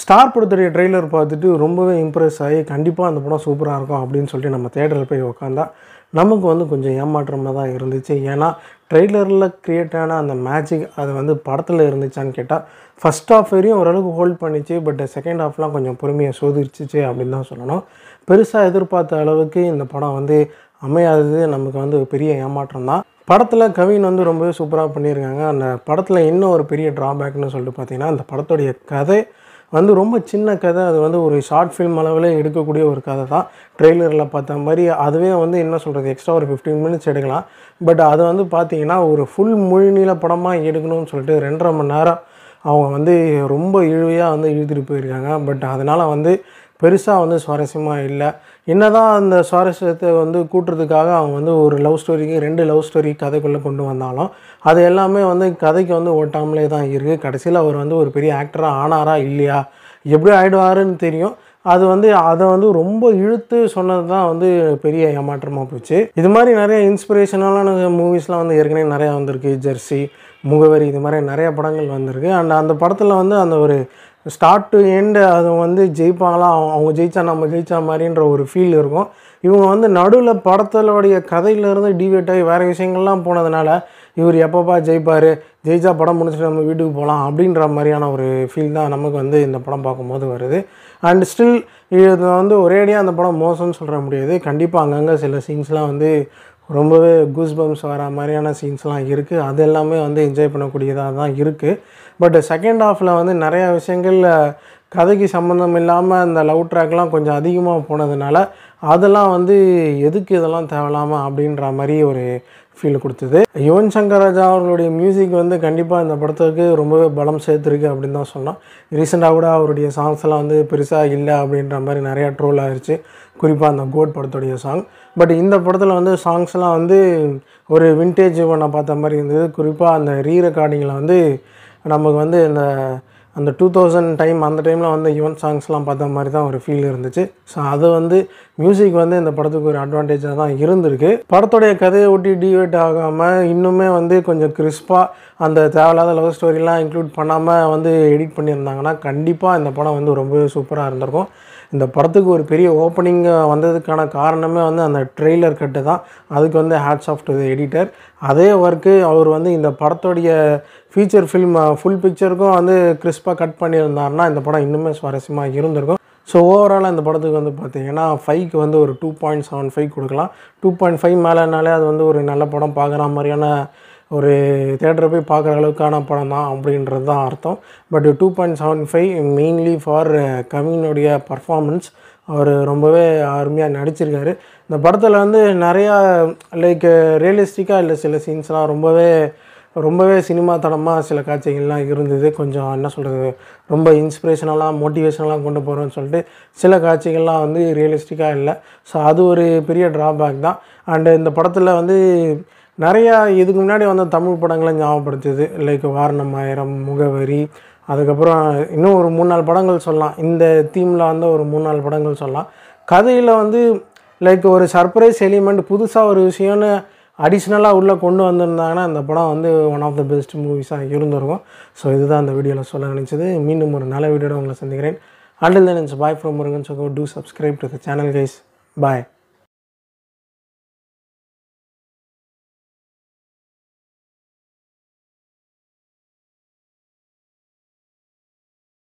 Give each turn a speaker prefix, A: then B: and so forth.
A: Star படத்துடைய trailer பார்த்துட்டு ரொம்பவே இம்ப்ரெஸ் ஆகி கண்டிப்பாக அந்த படம் சூப்பராக இருக்கும் அப்படின்னு சொல்லிட்டு நம்ம தேட்டரில் போய் உட்காந்தா நமக்கு வந்து கொஞ்சம் ஏமாற்றமாக தான் இருந்துச்சு. ஏன்னா ட்ரெய்லரில் க்ரியேட் ஆன அந்த மேஜிக் அது வந்து படத்தில் இருந்துச்சான்னு கேட்டால் ஃபஸ்ட் ஹாஃப் வரையும் ஓரளவுக்கு ஹோல்ட் பண்ணிச்சு. பட் செகண்ட் ஹாஃப்லாம் கொஞ்சம் பொறுமையை சோதிச்சிச்சு அப்படின்னு தான் சொல்லணும். பெருசாக எதிர்பார்த்த அளவுக்கு இந்த படம் வந்து அமையாதது நமக்கு வந்து பெரிய ஏமாற்றம் தான். படத்தில் கவின் வந்து ரொம்பவே சூப்பராக பண்ணியிருக்காங்க. அந்த படத்தில் இன்னும் ஒரு பெரிய ட்ராபேக்னு சொல்லிட்டு பார்த்திங்கன்னா, அந்த படத்துடைய கதை வந்து ரொம்ப சின்ன கதை. அது வந்து ஒரு ஷார்ட் ஃபில்ம் அளவில் எடுக்கக்கூடிய ஒரு கதை தான். ட்ரெய்லரில் பார்த்த மாதிரி அதுவே வந்து என்ன சொல்கிறது, எக்ஸ்ட்ரா ஒரு 15 மினிட்ஸ் எடுக்கலாம். பட் அது வந்து பார்த்திங்கன்னா ஒரு ஃபுல் முழுநீள படமாக எடுக்கணும்னு சொல்லிட்டு 2.5 மணி நேரம் அவங்க வந்து ரொம்ப இழுவையாக வந்து இழுத்துட்டு போயிருக்காங்க. பட் அதனால் வந்து பெருசாக வந்து சுவாரஸ்யமாக இல்லை. என்னதான் அந்த சுவாரஸ்யத்தை வந்து கூட்டுறதுக்காக அவங்க வந்து ஒரு லவ் ஸ்டோரிக்கு 2 லவ் ஸ்டோரி கதைக்குள்ளே கொண்டு வந்தாலும் அது எல்லாமே வந்து கதைக்கு வந்து ஓட்டாமலே தான் இருக்குது. கடைசியில் அவர் வந்து ஒரு பெரிய ஆக்டராக ஆனாரா இல்லையா, எப்படி ஆகிடுவாருன்னு தெரியும். அது வந்து அதை வந்து ரொம்ப இழுத்து சொன்னது தான் வந்து பெரிய ஏமாற்றமாக போச்சு. இது மாதிரி நிறைய இன்ஸ்பிரேஷனலான மூவிஸ்லாம் வந்து ஏற்கனவே நிறையா வந்திருக்கு. ஜெர்சி, முகவரி, இது மாதிரி நிறைய படங்கள் வந்திருக்கு. அண்ட் அந்த படத்தில் வந்து அந்த ஒரு ஸ்டார்ட் டு எண்டு அது வந்து ஜெயிப்பாங்களா, அவங்க ஜெயிச்சா நம்ம ஜெயிச்சா மாதிரின்ற ஒரு ஃபீல் இருக்கும். இவங்க வந்து நடுவில் படத்தோடைய கதையிலேருந்து டிவேட் ஆகி வேறு விஷயங்கள்லாம் போனதுனால இவர் எப்பப்பா ஜெயிப்பார், ஜெயிச்சா படம் முடிச்சுட்டு நம்ம வீட்டுக்கு போகலாம் அப்படின்ற மாதிரியான ஒரு ஃபீல் தான் நமக்கு வந்து இந்த படம் பார்க்கும்போது வருது. அண்ட் ஸ்டில் இது வந்து ஒரேடியாக அந்த படம் மோசம்னு சொல்ல முடியாது. கண்டிப்பாக அங்கங்கே சில சீன்ஸ்லாம் வந்து ரொம்பவே கூஸ்பம்ஸ் வர மாதிரியான சீன்ஸ்லாம் இருக்குது. அது எல்லாமே வந்து என்ஜாய் பண்ணக்கூடியதாக தான் இருக்குது. பட் செகண்ட் ஹாஃபில் வந்து நிறையா விஷயங்கள் கதைக்கு சம்மந்தம் இல்லாமல் அந்த லவ் ட்ராக்லாம் கொஞ்சம் அதிகமாக போனதுனால அதெல்லாம் வந்து எதுக்கு இதெல்லாம் தேவையில்லாமல் அப்படின்ற மாதிரி ஒரு ஃபீல் கொடுத்தது. யுவன் சங்கர் ராஜா அவர்களுடைய மியூசிக் வந்து கண்டிப்பாக இந்த படத்துக்கு ரொம்பவே பலம் சேர்த்துருக்கு அப்படின்னு தான் சொன்னோம். ரீசெண்டாக கூட அவருடைய சாங்ஸ் எல்லாம் வந்து பெருசாக இல்லை அப்படின்ற மாதிரி நிறையா ட்ரோல் ஆகிடுச்சு, குறிப்பாக அந்த கோட் படத்துடைய சாங். பட் இந்த படத்தில் வந்து சாங்ஸ்லாம் வந்து ஒரு வின்டேஜ் யுவனை பார்த்த மாதிரி இருந்தது. குறிப்பாக அந்த ரெக்கார்டிங்கில் வந்து நமக்கு வந்து அந்த 2000 டைம் அந்த டைமில் வந்து யுவன் சாங்ஸ்லாம் பார்த்த மாதிரி தான் ஒரு ஃபீல் இருந்துச்சு. ஸோ அது வந்து மியூசிக் வந்து இந்த படத்துக்கு ஒரு அட்வான்டேஜாக தான் இருந்திருக்கு. படத்துடைய கதையை ஒட்டி டிவேட் ஆகாமல் இன்னுமே வந்து கொஞ்சம் கிறிஸ்பாக அந்த தேவையில்லாத லவ் ஸ்டோரிலாம் இன்க்ளூட் பண்ணாமல் வந்து எடிட் பண்ணியிருந்தாங்கன்னா கண்டிப்பாக இந்த படம் வந்து ரொம்பவே சூப்பராக இருந்திருக்கும். இந்த படத்துக்கு ஒரு பெரிய ஓப்பனிங் வந்ததுக்கான காரணமே வந்து அந்த ட்ரெய்லர் கட்டு தான். அதுக்கு வந்து hats off to the editor. அதே ஒர்க்கு அவர் வந்து இந்த படத்துடைய ஃபீச்சர் ஃபில்ம் ஃபுல் பிக்சருக்கும் வந்து கிறிஸ்பாக கட் பண்ணியிருந்தாருன்னா இந்த படம் இன்னுமே சுவாரஸ்யமாக இருந்திருக்கும். ஸோ ஓவராலாக இந்த படத்துக்கு வந்து பார்த்திங்கன்னா 5க்கு வந்து ஒரு 2.75 கொடுக்கலாம். 2.5 மேலேனாலே அது வந்து ஒரு நல்ல படம் பார்க்குற மாதிரியான ஒரு தேட்டரை போய் பார்க்குற அளவுக்கான படம் தான் அப்படின்றது தான் அர்த்தம். பட் 2.75 மெயின்லி ஃபார் கவினுடைய பர்ஃபார்மன்ஸ். அவர் ரொம்பவே அருமையாக நடிச்சிருக்காரு. இந்த படத்தில் வந்து நிறையா லைக் ரியலிஸ்டிக்காக இல்லை, சில சீன்ஸ்லாம் ரொம்பவே சினிமா தனமாக சில காட்சிகள்லாம் இருந்தது. கொஞ்சம் என்ன சொல்கிறது, ரொம்ப இன்ஸ்பிரேஷனலாக மோட்டிவேஷனலாக கொண்டு போகிறோன்னு சொல்லிட்டு சில காட்சிகள்லாம் வந்து ரியலிஸ்டிக்காக இல்லை. ஸோ அது ஒரு பெரிய ட்ராபேக் தான். அண்டு இந்த படத்தில் வந்து நிறையா இதுக்கு முன்னாடி வந்து தமிழ் படங்களை ஞாபகப்படுத்துது. லைக் வாரணம் ஆயிரம், முகவரி, அதுக்கப்புறம் இன்னும் ஒரு 3-4 படங்கள் சொல்லலாம். இந்த தீமில் வந்து ஒரு 3-4 படங்கள் சொல்லலாம். கதையில் வந்து லைக் ஒரு சர்ப்ரைஸ் எலிமெண்ட், புதுசாக ஒரு விஷயம்னு அடிஷ்னலாக உள்ளே கொண்டு வந்திருந்தாங்கன்னா இந்த படம் வந்து ஒன் ஆஃப் த பெஸ்ட் மூவிஸாக இருந்திருக்கும். ஸோ இதுதான் இந்த வீடியோவில் சொல்ல நினச்சது. மீண்டும் ஒரு நல்ல வீடியோட உங்களை சந்திக்கிறேன். Until then, it's bye from Murugan. So go do subscribe to the channel, guys. Bye.